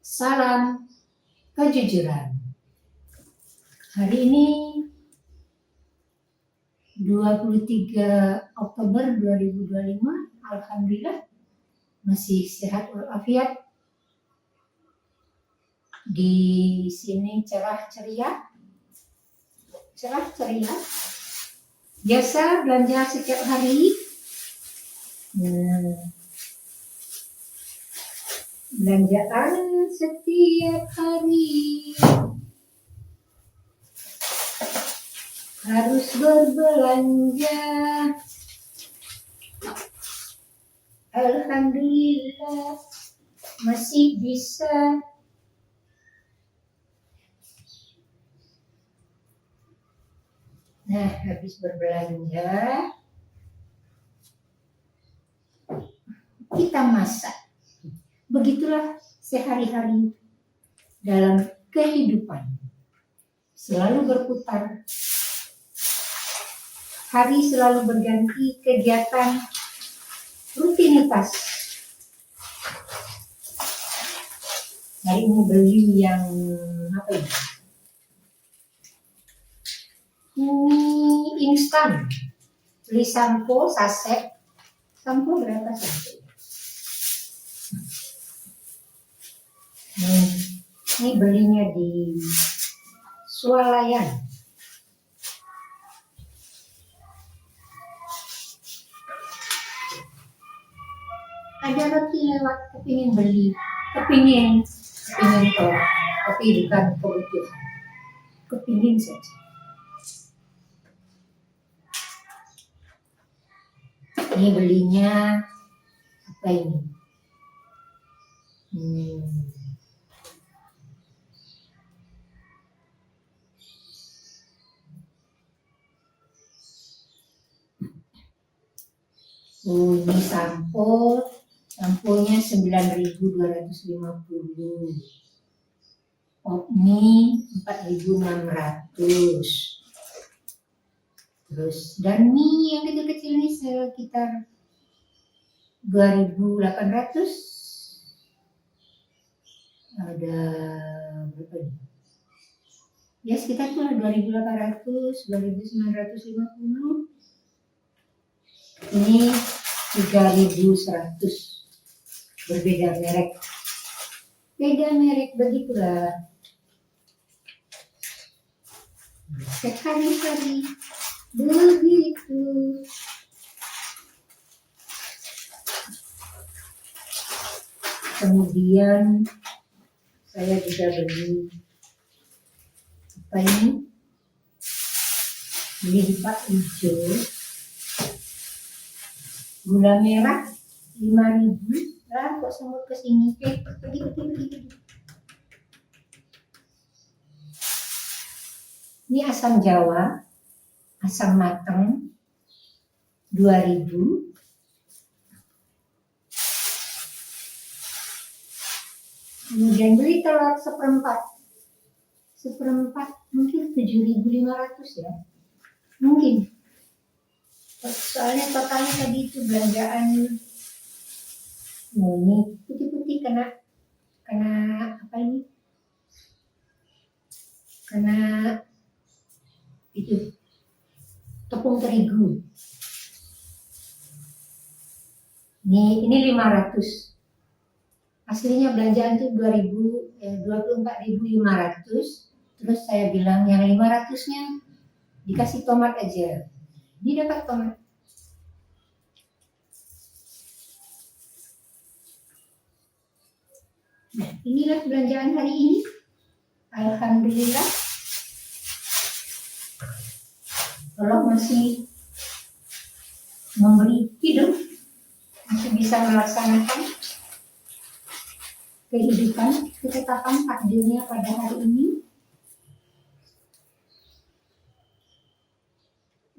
Salam kejujuran. Hari ini 23 Oktober 2025, alhamdulillah masih sehat walafiat. Di sini cerah ceria. Biasa belanja setiap hari. Belanjaan setiap hari. Harus berbelanja. Alhamdulillah masih bisa. Nah, habis berbelanja, kita masak. Begitulah sehari-hari dalam kehidupan. Selalu berputar. Hari selalu berganti, kegiatan, rutinitas. Hari ini beli yang apa ini? Ini instan. Beli sampo saset. Sampo berapa saset? Ini belinya di Swalayan. Ada roti lewat, kepingin beli, kepingin toh, tapi bukan kebutuhan, kepingin saja. Ini belinya apa ini? Ini samponya 9.250. Opmi 4.600. Terus dan mie yang kecil-kecil ini sekitar 2.800. Ada berapa ini? Ya sekitar tuh 2.800, 2.950. Ini 3.100. Berbeda merek. Beda merek, begitulah. Sehari-hari begitu. Kemudian saya juga beli apa ini? Beli di Pak Hijau. Gula merah 5.000. Lah kok semut kesini? Pergi. Ini asam Jawa, asam matang 2.000. Kemudian beli telur seperempat, mungkin 7.500 ya, mungkin. Soalnya totalnya tadi itu belanjaan ini putih-putih kena apa ini? Kena itu tepung terigu. Ini 500. Aslinya belanjaan tuh 24.500. Terus saya bilang yang 500-nya dikasih tomat aja. Dia dapat tomat. Nah, inilah belanjaan hari ini. Alhamdulillah. Allah masih memberi hidup, masih bisa melaksanakan kehidupan, ketetapan takdirnya pada hari ini.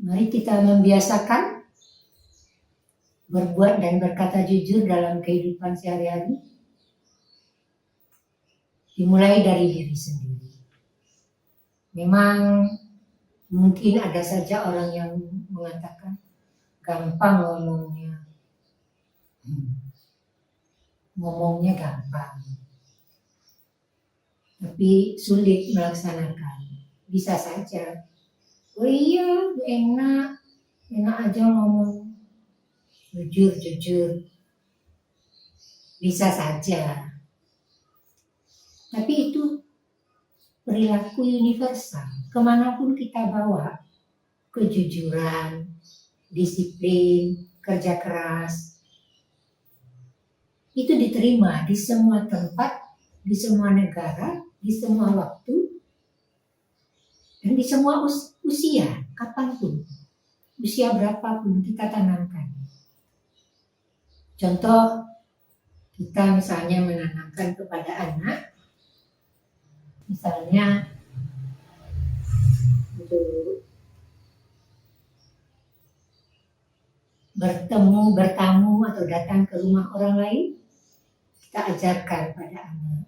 Mari kita membiasakan berbuat dan berkata jujur dalam kehidupan sehari-hari. Dimulai dari diri sendiri. Memang mungkin ada saja orang yang mengatakan gampang ngomongnya gampang. tapi sulit melaksanakan. Bisa saja, oh iya enak, enak aja ngomong jujur, bisa saja. Tapi itu perilaku universal. Kemanapun kita bawa, kejujuran, disiplin, kerja keras, itu diterima di semua tempat, di semua negara, di semua waktu, dan di semua usia, kapanpun, usia berapapun kita tanamkan. Contoh, kita misalnya menanamkan kepada anak, misalnya untuk bertamu atau datang ke rumah orang lain, kita ajarkan pada anak.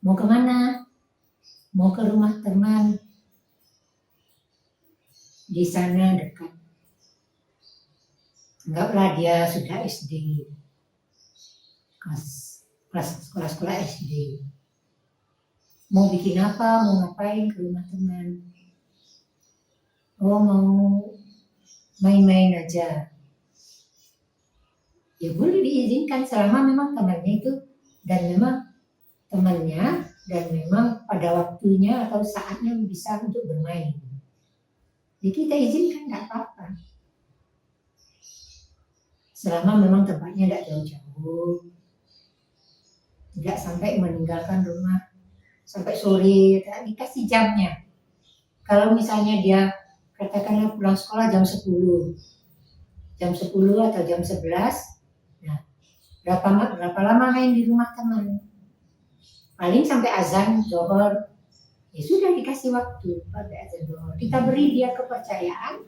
Mau kemana? Mau ke rumah teman. Di sana dekat. Anggaplah dia sudah SD. Sekolah SD. Mau bikin apa? Mau ngapain ke rumah teman? Oh, mau main-main aja. Ya boleh diizinkan selama memang temannya itu dan memang temannya dan memang pada waktunya atau saatnya bisa untuk bermain. Jadi kita izinkan nggak apa-apa. Selama memang tempatnya tidak jauh-jauh, tidak sampai meninggalkan rumah sampai sore, dikasih jamnya. Kalau misalnya dia katakanlah pulang sekolah jam 10 atau jam 11, nah berapa lama main di rumah teman? Paling sampai azan zuhur, ya sudah dikasih waktu sampai azan zuhur. Kita beri dia kepercayaan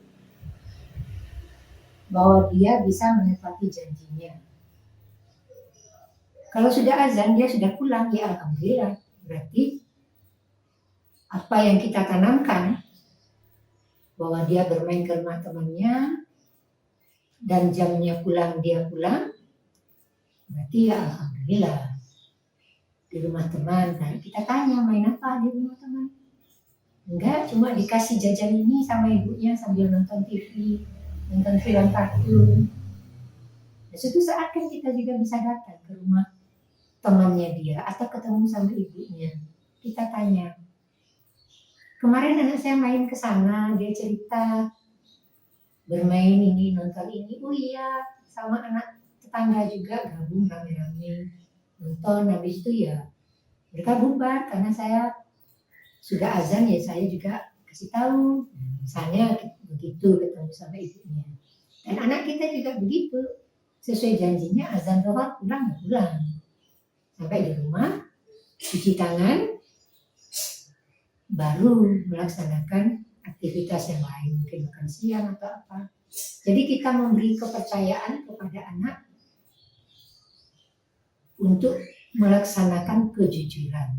bahwa dia bisa menepati janjinya. Kalau sudah azan dia sudah pulang, ya alhamdulillah. Berarti apa yang kita tanamkan bahwa dia bermain ke rumah temannya dan jamnya pulang dia pulang, berarti ya alhamdulillah di rumah teman. Nah, kita tanya main apa di rumah teman? Enggak, cuma dikasih jajan ini sama ibunya sambil nonton TV, nonton film kartun. Nah, suatu saat kan kita juga bisa datang ke rumah temannya dia atau ketemu sama ibunya. Kita tanya, kemarin anak saya main ke sana, dia cerita bermain ini, nonton ini. Oh iya, sama anak tetangga juga gabung rame-rame nonton. Habis itu ya mereka bubar karena saya sudah azan, ya saya juga kasih tahu. Misalnya begitu ketemu sama ibunya. Dan anak kita juga begitu, sesuai janjinya azan zuhur pulang. Sampai di rumah cuci tangan, baru melaksanakan aktivitas yang lain, mungkin makan siang atau apa. Jadi kita memberi kepercayaan kepada anak untuk melaksanakan kejujuran.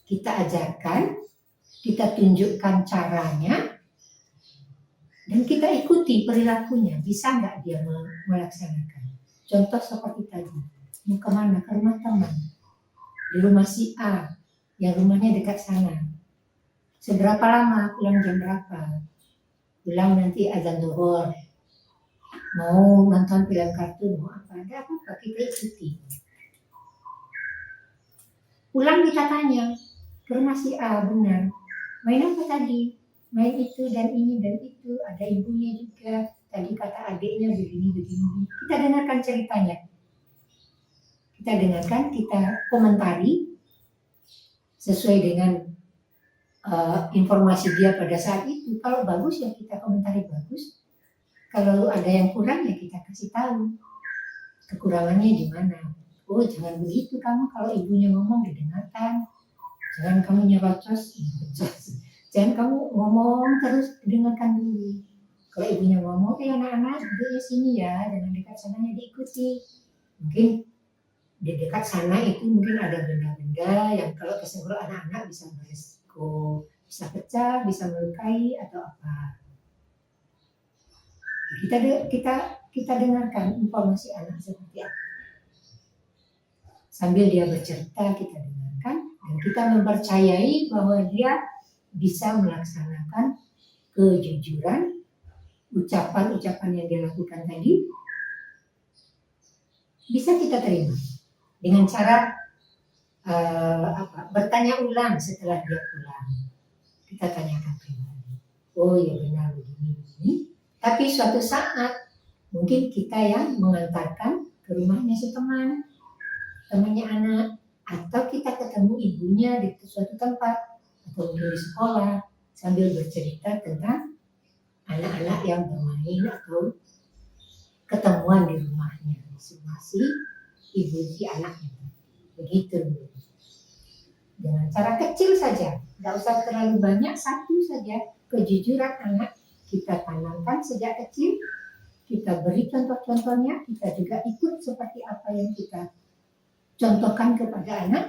Kita ajarkan, kita tunjukkan caranya, dan kita ikuti perilakunya. Bisa nggak dia melaksanakan? Contoh seperti tadi, mau kemana? Ke rumah teman. Di rumah si A, yang rumahnya dekat sana. Seberapa lama? Pulang jam berapa? Pulang nanti azan zuhur. Mau nonton film kartun, mau apa? Ada apa-apa, kita ikuti. Pulang kita tanya, ke rumah si A, benar. Main apa tadi? Main itu dan ini dan itu. Ada ibunya juga. Tadi kata adiknya begini. Kita dengarkan ceritanya. Kita dengarkan, kita komentari sesuai dengan informasi dia pada saat itu. Kalau bagus ya kita komentari bagus. Kalau ada yang kurang ya kita kasih tahu kekurangannya di mana. Oh jangan begitu kamu, kalau ibunya ngomong didengarkan. Jangan kamu nyerocos. Jangan kamu ngomong terus dengarkan dulu. Kalau ibunya ngomong, anak-anak duduknya sini ya, jangan dekat sananya diikuti. Mungkin di dekat sana itu mungkin ada benda-benda yang kalau kesenggol anak-anak bisa beresiko, bisa pecah, bisa melukai atau apa. Kita dengarkan informasi anak seperti apa. Sambil dia bercerita, kita dengarkan dan kita mempercayai bahwa dia bisa melaksanakan kejujuran ucapan-ucapan yang dia lakukan tadi bisa kita terima dengan cara bertanya ulang setelah dia pulang. Kita tanyakan kembali. Oh ya benar begini. Tapi suatu saat mungkin kita yang mengantarkan ke rumahnya si temannya anak, atau kita ketemu ibunya di suatu tempat atau di sekolah sambil bercerita tentang anak-anak yang bermain atau ketemuan di rumahnya masing-masing ibu si anaknya. Begitu. Dengan cara kecil saja, tidak usah terlalu banyak, satu saja kejujuran anak kita tanamkan sejak kecil, kita beri contoh-contohnya, kita juga ikut seperti apa yang kita contohkan kepada anak.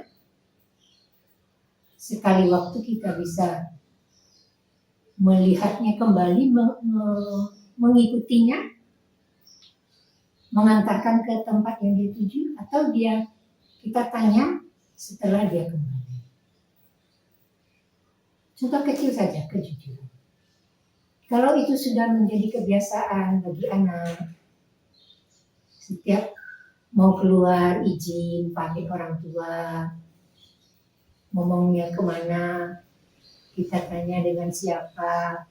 Sekali waktu kita bisa melihatnya kembali, mengikutinya, mengantarkan ke tempat yang dia tuju, atau kita tanya setelah dia kembali. Contoh kecil saja, kejujuran. Kalau itu sudah menjadi kebiasaan bagi anak, setiap mau keluar izin, pamit orang tua, ngomongnya kemana, kita tanya dengan siapa,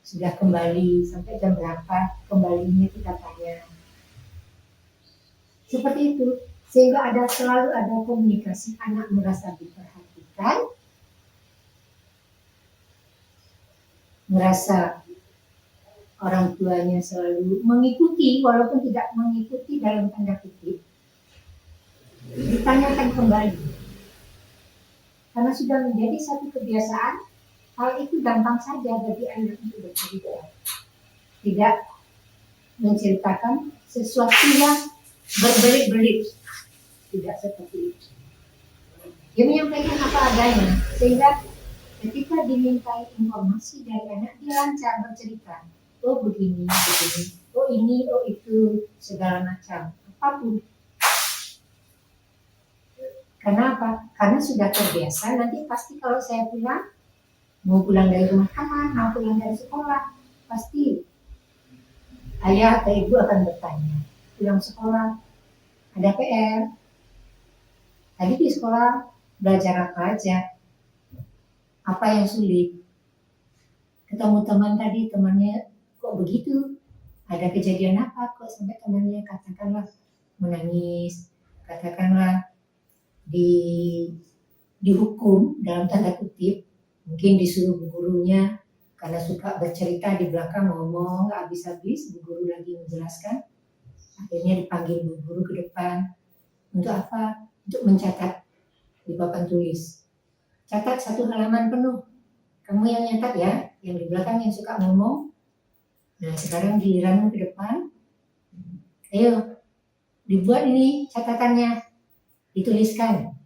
sudah kembali, sampai jam berapa kembalinya kita tanya. Seperti itu, sehingga selalu ada komunikasi, anak merasa diperhatikan, merasa orang tuanya selalu mengikuti, walaupun tidak mengikuti dalam tanda kutip, ditanyakan kembali. Karena sudah menjadi satu kebiasaan, hal itu gampang saja bagi anak untuk bercerita. Tidak menceritakan sesuatu yang berbelit-belit. Tidak seperti itu. Dia menyampaikan apa adanya, sehingga ketika dimintai informasi dari anak, dia lancar bercerita. Oh begini, oh ini, oh itu, segala macam, apapun. Kenapa? Karena sudah terbiasa, nanti pasti kalau saya pulang, mau pulang dari rumah teman, mau pulang dari sekolah, pasti ayah atau ibu akan bertanya, pulang sekolah, ada PR, tadi di sekolah belajar apa aja, apa yang sulit, ketemu teman tadi, temannya kok begitu, ada kejadian apa kok sampai temannya katakanlah menangis, katakanlah dihukum dalam tanda kutip, mungkin disuruh bu gurunya karena suka bercerita di belakang, ngomong nggak habis-habis, bu guru lagi menjelaskan, akhirnya dipanggil bu guru ke depan. Untuk apa? Untuk mencatat di papan tulis. Catat 1 halaman penuh. Kamu yang nyatat ya, yang di belakang yang suka ngomong. Nah sekarang giliranmu ke depan, ayo dibuat ini catatannya, dituliskan.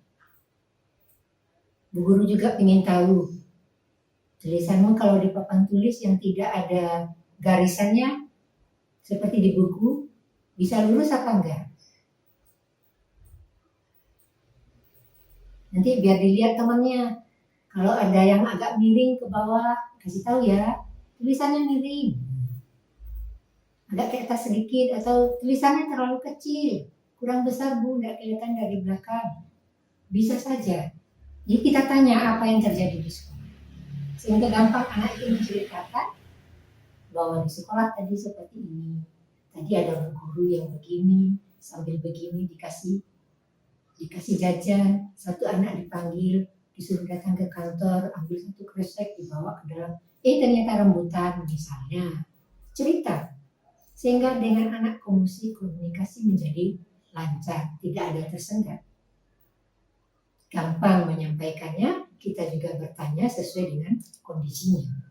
Bu guru juga ingin tahu tulisanmu kalau di papan tulis yang tidak ada garisannya seperti di buku, bisa lurus apa enggak? Nanti biar dilihat temannya. Kalau ada yang agak miring ke bawah, kasih tahu ya, tulisannya miring. Agak ke atas sedikit, atau tulisannya terlalu kecil, kurang besar bu, tidak kelihatan dari belakang. Bisa saja. Jadi kita tanya apa yang terjadi di sekolah. Sehingga gampang anak itu menceritakan bahwa di sekolah tadi seperti ini. Tadi ada bu guru yang begini, sambil begini dikasih jajan, satu anak dipanggil, disuruh datang ke kantor, ambil satu kresek, dibawa ke dalam, ternyata rambutan misalnya. Cerita. Sehingga dengan anak komunikasi menjadi lancar, tidak ada tersendat. Gampang menyampaikannya, kita juga bertanya sesuai dengan kondisinya.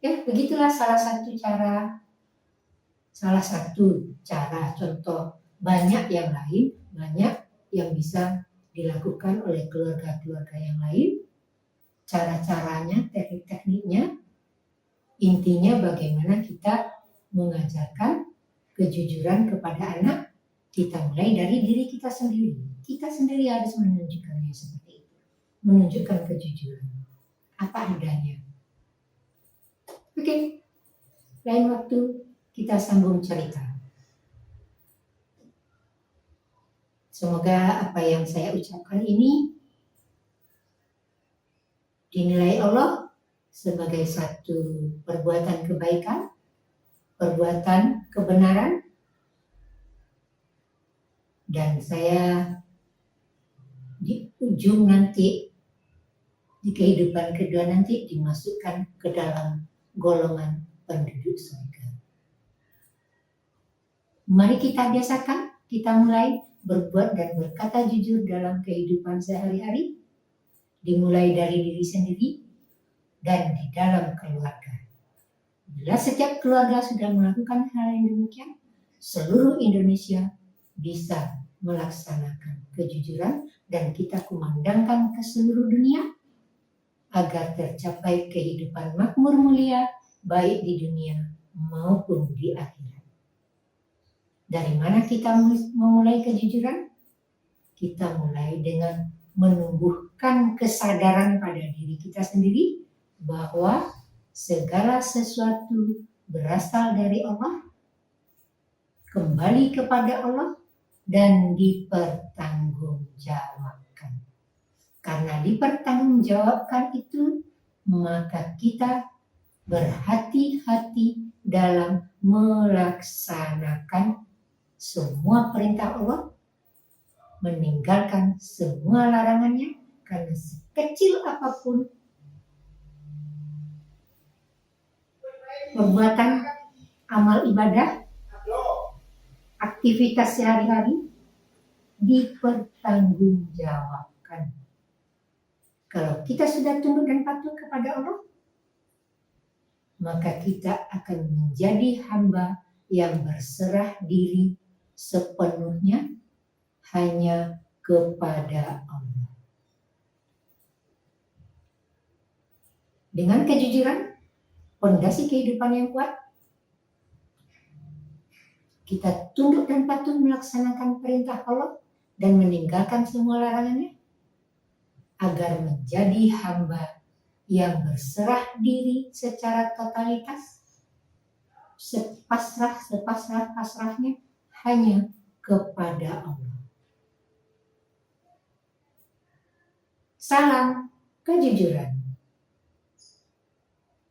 Ya, begitulah salah satu cara, contoh. Banyak yang lain, banyak yang bisa dilakukan oleh keluarga-keluarga yang lain. Cara-caranya, teknik-tekniknya, intinya bagaimana kita mengajarkan kejujuran kepada anak Kita mulai dari diri kita sendiri. Kita sendiri harus menunjukkannya seperti itu. Menunjukkan kejujuran. Apa adanya. Oke. Lain waktu kita sambung cerita. Semoga apa yang saya ucapkan ini dinilai Allah sebagai satu perbuatan kebaikan, perbuatan kebenaran, dan saya di ujung nanti, di kehidupan kedua nanti dimasukkan ke dalam golongan penduduk surga. Mari kita biasakan, kita mulai berbuat dan berkata jujur dalam kehidupan sehari-hari, dimulai dari diri sendiri dan di dalam keluarga. Bila setiap keluarga sudah melakukan hal yang demikian, seluruh Indonesia bisa melaksanakan kejujuran dan kita kumandangkan ke seluruh dunia agar tercapai kehidupan makmur mulia baik di dunia maupun di akhirat. Dari mana kita memulai kejujuran? Kita mulai dengan menumbuhkan kesadaran pada diri kita sendiri bahwa segala sesuatu berasal dari Allah, kembali kepada Allah, dan dipertanggungjawabkan. Karena dipertanggungjawabkan itu, maka kita berhati-hati dalam melaksanakan semua perintah Allah, meninggalkan semua larangannya, karena sekecil apapun perbuatan amal ibadah, aktivitas sehari-hari dipertanggungjawabkan. Kalau kita sudah tunduk dan patuh kepada Allah, maka kita akan menjadi hamba yang berserah diri sepenuhnya hanya kepada Allah. Dengan kejujuran, fondasi kehidupan yang kuat, kita tunduk dan patuh melaksanakan perintah Allah dan meninggalkan semua larangannya agar menjadi hamba yang berserah diri secara totalitas, sepasrah-pasrahnya hanya kepada Allah. Salam kejujuran.